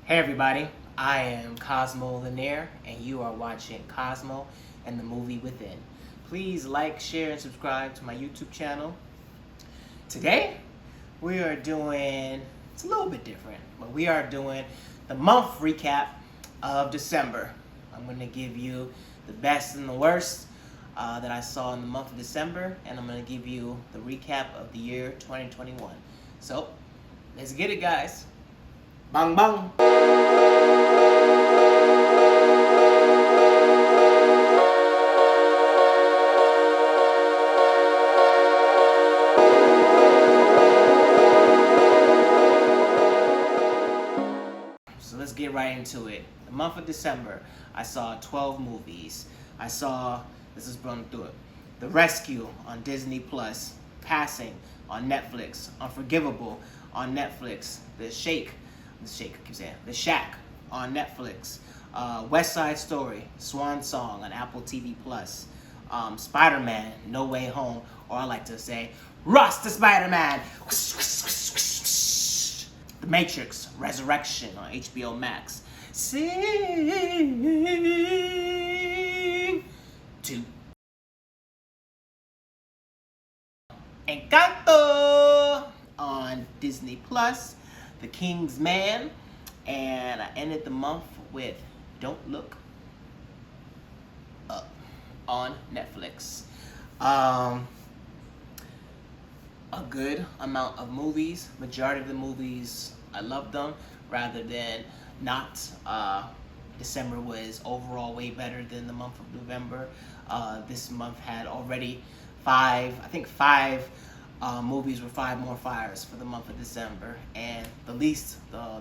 Hey everybody, I am Cosmo Lanier, and you are watching Cosmo and the Movie Within. Please like, share, and subscribe to my YouTube channel. Today, we are doing, it's a little bit different, but we are doing the month recap of December. I'm going to give you the best and the worst that I saw in the month of December, and I'm going to give you the recap of the year 2021. So, let's get it, guys. Bang bang! So let's get right into it. The month of December, I saw 12 movies. I saw, this is run through it, The Rescue on Disney Plus, Passing on Netflix, Unforgivable on Netflix, The Shack on Netflix, West Side Story, Swan Song on Apple TV Plus, Spider-Man, No Way Home, or I like to say, Ross the Spider-Man, The Matrix, Resurrection on HBO Max, Sing 2, Encanto on Disney Plus, The King's Man, and I ended the month with Don't Look Up on Netflix. A good amount of movies. Majority of the movies, I loved them, rather than not. December was overall way better than the month of November. This month had already five movies were 5 more fires for the month of December, and the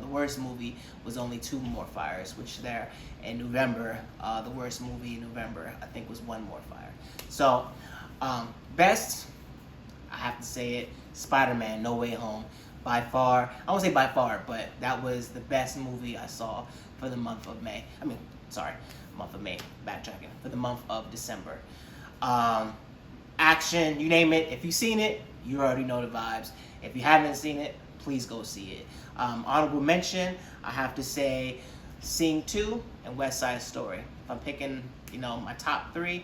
worst movie was only 2 more fires, which there in November, the worst movie in November I think was 1 more fire. So best, I have to say it, Spider-Man No Way Home. By far, I won't say by far, but that was the best movie I saw for the month of May. Month of May, backtracking, for the month of December. Action, you name it. If you've seen it, you already know the vibes. If you haven't seen it, please go see it. Honorable mention, I have to say Sing 2 and West Side Story. If I'm picking, my top 3,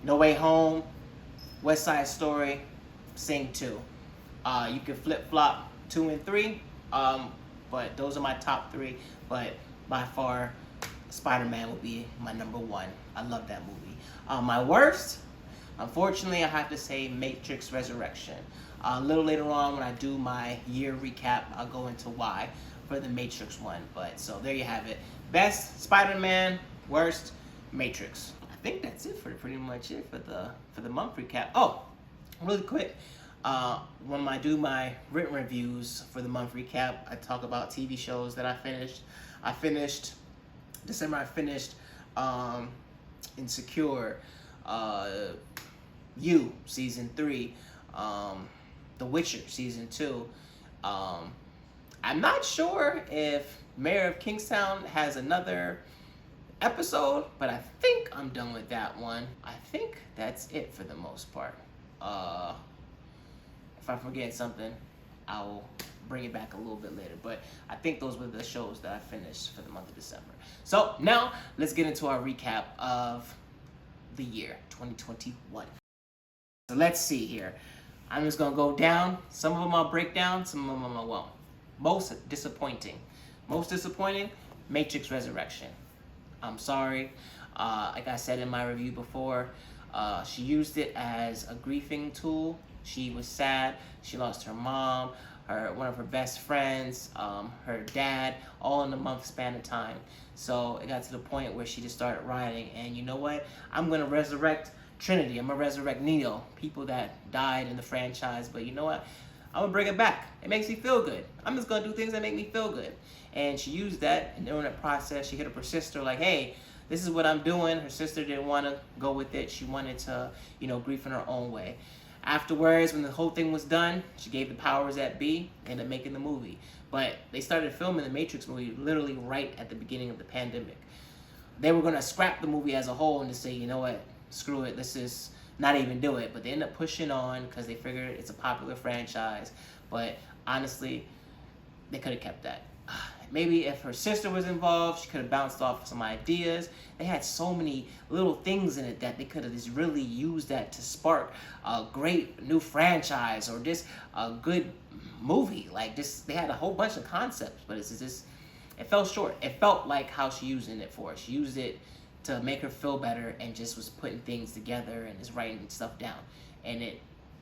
No Way Home, West Side Story, Sing 2. You can flip-flop 2 and 3, but those are my top 3. But by far, Spider-Man will be my number 1. I love that movie. My worst, unfortunately, I have to say Matrix Resurrection. A little later on when I do my year recap, I'll go into why for the Matrix one. But so there you have it. Best, Spider-Man. Worst, Matrix. I think that's it for pretty much it for the month recap. Oh, really quick. When I do my written reviews for the month recap, I talk about TV shows that I finished. December I finished Insecure, You season 3, The Witcher season 2. I'm not sure if Mayor of Kingstown has another episode, but I think I'm done with that one. I think that's it for the most part. If I forget something, I'll bring it back a little bit later. But I think those were the shows that I finished for the month of December. So now let's get into our recap of the year 2021. So let's see here. I'm just gonna go down. Some of them I'll break down, some of them I won't. Most disappointing, Matrix Resurrection. I'm sorry. Like I said in my review before, she used it as a grieving tool. She was sad. She lost her mom, one of her best friends, her dad, all in a month span of time. So it got to the point where she just started writing, and you know what? I'm going to resurrect Trinity. I'm going to resurrect Neo, people that died in the franchise. But you know what? I'm going to bring it back. It makes me feel good. I'm just going to do things that make me feel good. And she used that, and during that process, she hit up her sister like, hey, this is what I'm doing. Her sister didn't want to go with it. She wanted to, grieve in her own way. Afterwards, when the whole thing was done, she gave the powers that be, ended up making the movie. But they started filming the Matrix movie literally right at the beginning of the pandemic. They were going to scrap the movie as a whole and just say, you know what, screw it, let's just not even do it. But they ended up pushing on because they figured it's a popular franchise. But honestly, they could have kept that. maybe if her sister was involved, she could have bounced off some ideas. They had so many little things in it that they could have just really used that to spark a great new franchise or just a good movie. Like just, they had a whole bunch of concepts, but it's just, it fell short. It felt like how she using it for. She used it to make her feel better and just was putting things together and just writing stuff down. And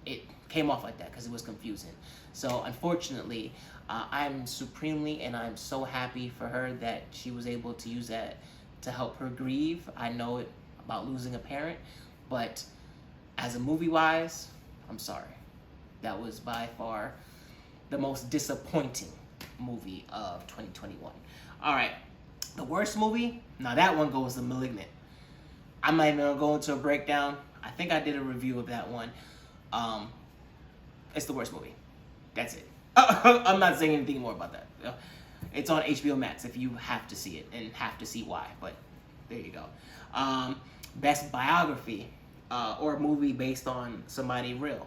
it came off like that because it was confusing. So unfortunately, I'm supremely and I'm so happy for her that she was able to use that to help her grieve. I know it about losing a parent, but as a movie-wise, I'm sorry. That was by far the most disappointing movie of 2021. All right, the worst movie? Now that one goes to Malignant. I'm not even gonna go into a breakdown. I think I did a review of that one. It's the worst movie. That's it. I'm not saying anything more about that. It's on HBO Max if you have to see it and have to see why, but there you go. Best biography or movie based on somebody real.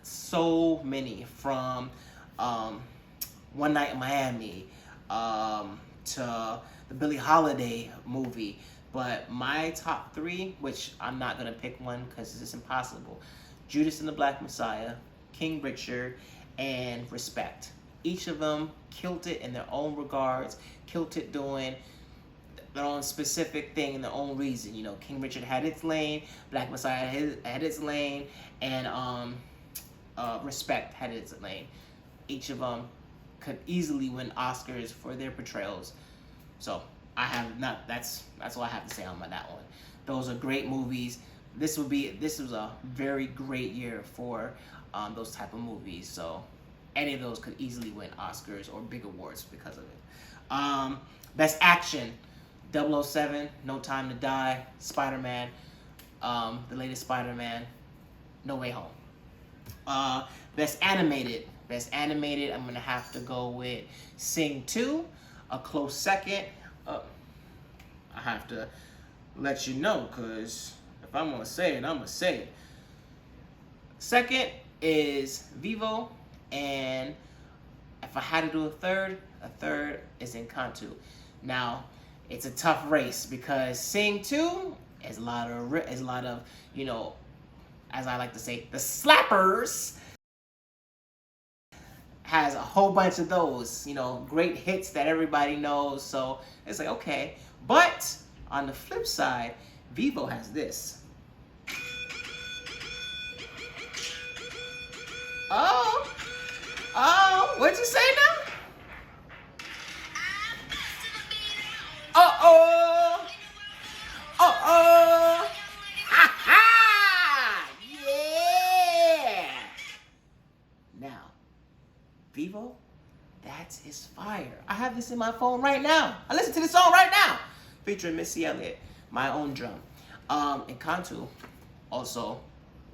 So many, from One Night in Miami to the Billie Holiday movie. But my top three, which I'm not going to pick one because it's impossible: Judas and the Black Messiah, King Richard, and Respect. Each of them killed it in their own regards, killed it doing their own specific thing and their own reason. You know, King Richard had its lane, Black Messiah had its lane, and Respect had its lane. Each of them could easily win Oscars for their portrayals. So I have not. That's all I have to say on that one. Those are great movies. This was a very great year for those type of movies. So any of those could easily win Oscars or big awards because of it. Best action: 007, No Time to Die, Spider-Man, the latest Spider-Man, No Way Home. Best animated, I'm gonna have to go with Sing 2. A close second. I have to let you know, because if I'm gonna say it, I'm gonna say it. Second is Vivo, and if I had to do a third is Encanto. Now, it's a tough race because Sing 2 is a lot of, you know, as I like to say, the slappers. Has a whole bunch of those, you know, great hits that everybody knows. So it's like, okay. But on the flip side, Vivo has this. Oh, what'd you say now? Uh-oh. Uh-oh. Ha-ha! Yeah! Now, Vivo, that is fire. I have this in my phone right now. I listen to this song right now. Featuring Missy Elliott, my own drum. Encanto, also,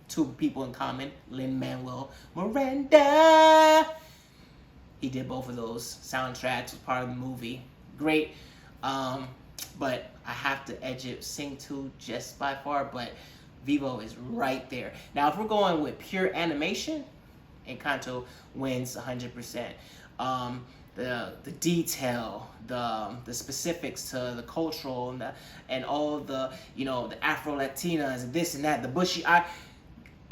two people in common, Lin-Manuel Miranda. He did both of those soundtracks, was part of the movie. Great. But I have to edge it, Sing 2 just by far, but Vivo is right there. Now, if we're going with pure animation, Encanto wins 100%. The detail, the specifics to the cultural and all the, you know, the Afro Latinas and this and that, the bushy eye.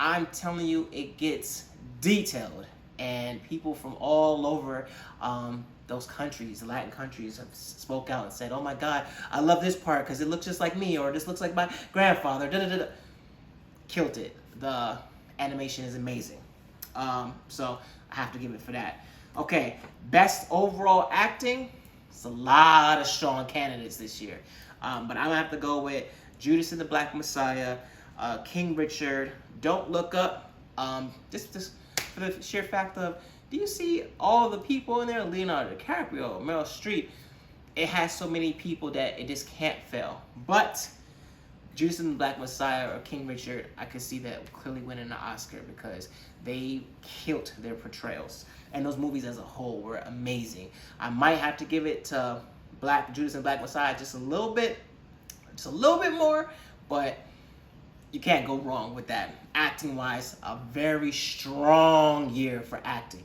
I'm telling you, it gets detailed, and people from all over those countries, the Latin countries, have spoke out and said, "Oh my God, I love this part because it looks just like me," or "This looks like my grandfather." Da, da, da, da. Killed it. The animation is amazing. So I have to give it for that. Okay, best overall acting. It's a lot of strong candidates this year. But I'm gonna have to go with Judas and the Black Messiah, King Richard, Don't Look Up. Just for the sheer fact of, do you see all the people in there? Leonardo DiCaprio, Meryl Streep. It has so many people that it just can't fail. But Judas and the Black Messiah or King Richard, I could see that clearly winning an Oscar because they killed their portrayals. And those movies as a whole were amazing. I might have to give it to Judas and Black Messiah just a little bit more, but you can't go wrong with that. Acting-wise, a very strong year for acting.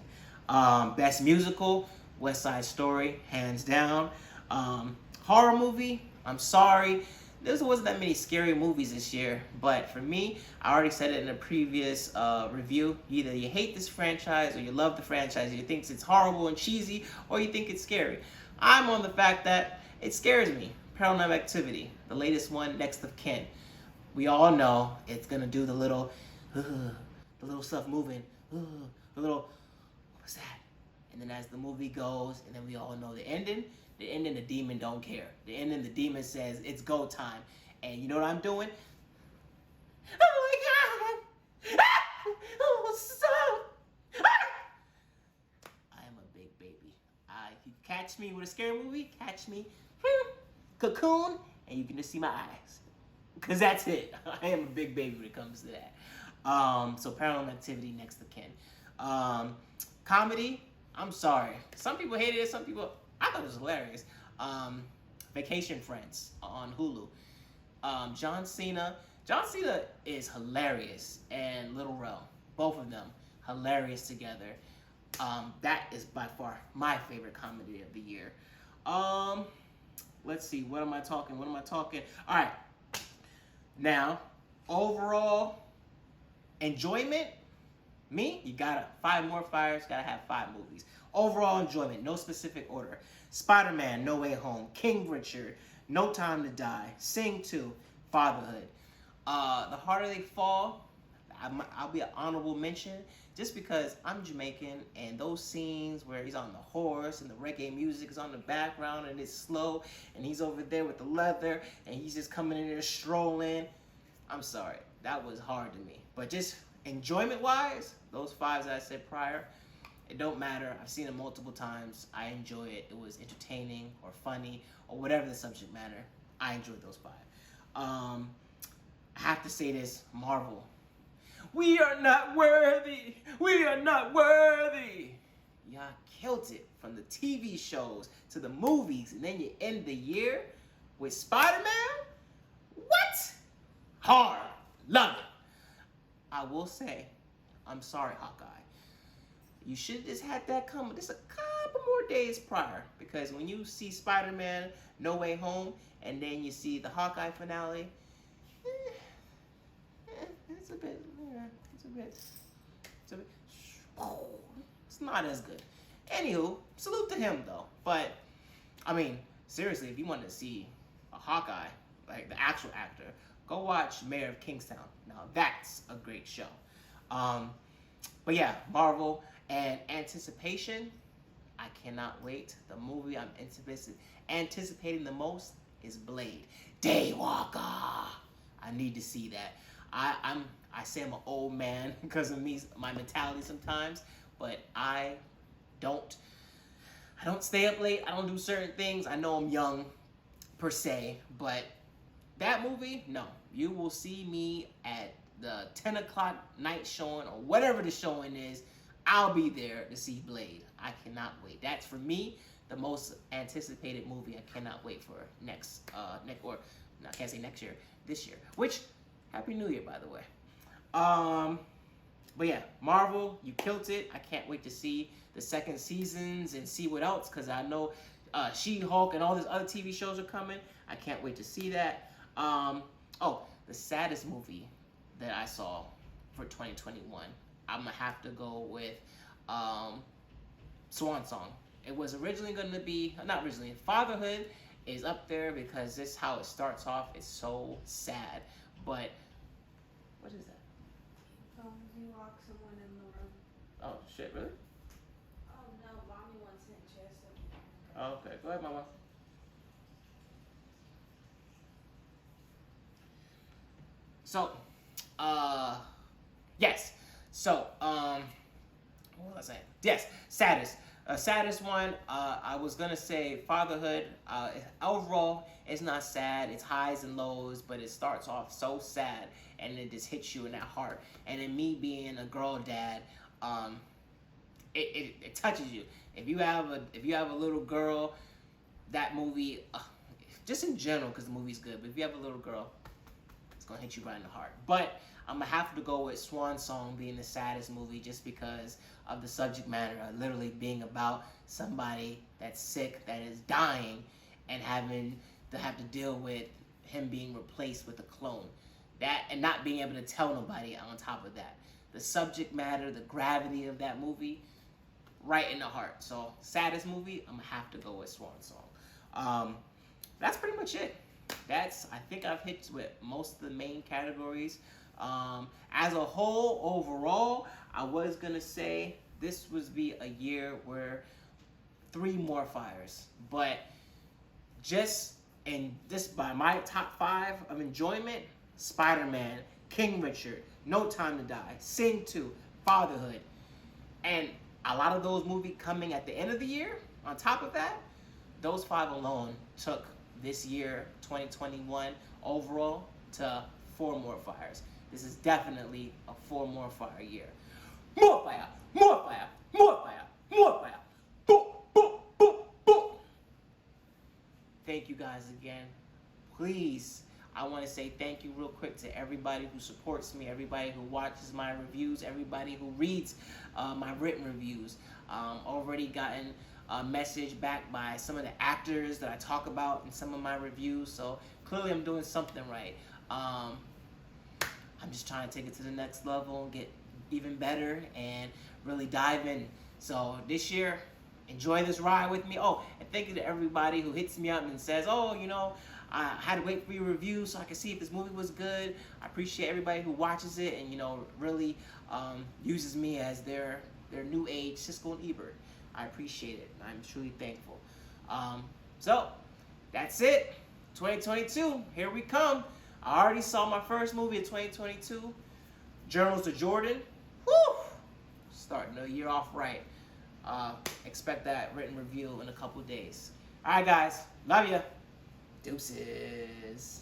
Best musical West Side Story, hands down. Horror movie, I'm sorry. There wasn't that many scary movies this year, but for me, I already said it in a previous review. Either you hate this franchise or you love the franchise. You think it's horrible and cheesy, or you think it's scary. I'm on the fact that it scares me. Paranormal Activity, the latest one, Next of Kin. We all know it's gonna do the little stuff moving, the little, what's that? And then as the movie goes, and then we all know the ending, the demon don't care. The ending, the demon says, it's go time. And you know what I'm doing? Oh my God! Oh, stop! I am a big baby. You catch me with a scary movie, catch me, Cocoon, and you can just see my eyes. Because that's it. I am a big baby when it comes to that. So Paranormal Activity, Next of Kin. Comedy, I'm sorry. Some people hated it, some people, I thought it was hilarious. Vacation Friends on Hulu. John Cena is hilarious, and Lil Rel, both of them hilarious together. That is by far my favorite comedy of the year. Let's see, what am I talking? All right. Now, overall enjoyment, me, you gotta 5 more fires, gotta have 5 movies. Overall enjoyment, no specific order. Spider-Man, No Way Home, King Richard, No Time to Die, Sing 2, Fatherhood. The Harder They Fall, I'll be an honorable mention just because I'm Jamaican, and those scenes where he's on the horse and the reggae music is on the background and it's slow and he's over there with the leather and he's just coming in there strolling. I'm sorry, that was hard to me. But just enjoyment-wise, those 5 that I said prior, it don't matter. I've seen it multiple times. I enjoy it. It was entertaining or funny or whatever the subject matter. I enjoyed those 5. I have to say this, Marvel. We are not worthy. We are not worthy. Y'all killed it from the TV shows to the movies, and then you end the year with Spider-Man? What? Hard. Love it. I will say, I'm sorry, Hawkeye. You should have just had that coming just a couple more days prior, because when you see Spider-Man No Way Home and then you see the Hawkeye finale, it's not as good. Anywho, salute to him though. But I mean, seriously, if you want to see a Hawkeye, like the actual actor, go watch Mayor of Kingstown. Now that's a great show. But yeah, Marvel and anticipation. I cannot wait. The movie I'm anticipating the most is Blade. Daywalker. I need to see that. I say I'm an old man because of my mentality sometimes, but I don't stay up late. I don't do certain things. I know I'm young per se, but that movie, no. You will see me at the 10 o'clock night showing or whatever the showing is. I'll be there to see Blade. I cannot wait. That's for me the most anticipated movie. I cannot wait for I can't say next year, this year. Which, Happy New Year, by the way. But yeah, Marvel, you killed it. I can't wait to see the second seasons and see what else, because I know She-Hulk and all these other TV shows are coming. I can't wait to see that. The saddest movie that I saw for 2021, I'm gonna have to go with Swan Song. It was originally gonna be, not originally, Fatherhood is up there because this is how it starts off. It's so sad. But, what is that? You locked someone in the room. Oh, shit, really? Oh, no, Mommy wants it. She has to. Oh, okay. Go ahead, Mama. So, yes. So, what was I saying? Yes, saddest. Saddest one, I was gonna say Fatherhood. Overall, it's not sad. It's highs and lows, but it starts off so sad, and it just hits you in that heart. And then me being a girl dad, it touches you. If you have a little girl, that movie, just in general, because the movie's good. But if you have a little girl, it's gonna hit you right in the heart. But I'm gonna have to go with Swan Song being the saddest movie just because of the subject matter, literally being about somebody that's sick, that is dying, and having to have to deal with him being replaced with a clone. That, and not being able to tell nobody on top of that. The subject matter, the gravity of that movie, right in the heart. So, saddest movie, I'm gonna have to go with Swan Song. That's pretty much it. I think I've hit with most of the main categories. As a whole, overall, I was gonna say this would be a year where 3 more fires, but just by my top 5 of enjoyment: Spider-Man, King Richard, No Time to Die, Sing 2, Fatherhood, and a lot of those movies coming at the end of the year. On top of that, those 5 alone took this year, 2021, overall to 4 more fires. This is definitely a 4 more fire year. More fire, more fire, more fire, more fire. Boom, boom, boom, boom. Thank you guys again. Please, I want to say thank you real quick to everybody who supports me, everybody who watches my reviews, everybody who reads my written reviews. Already gotten a message back by some of the actors that I talk about in some of my reviews, so clearly I'm doing something right. I'm just trying to take it to the next level, get even better, and really dive in. So this year, enjoy this ride with me. Oh, and thank you to everybody who hits me up and says, oh, I had to wait for your review so I could see if this movie was good. I appreciate everybody who watches it and, really uses me as their new age Siskel and Ebert. I appreciate it. I'm truly thankful. So, that's it. 2022, here we come. I already saw my first movie of 2022, Journals to Jordan. Whew! Starting the year off right. Expect that written review in a couple days. All right, guys. Love ya. Deuces.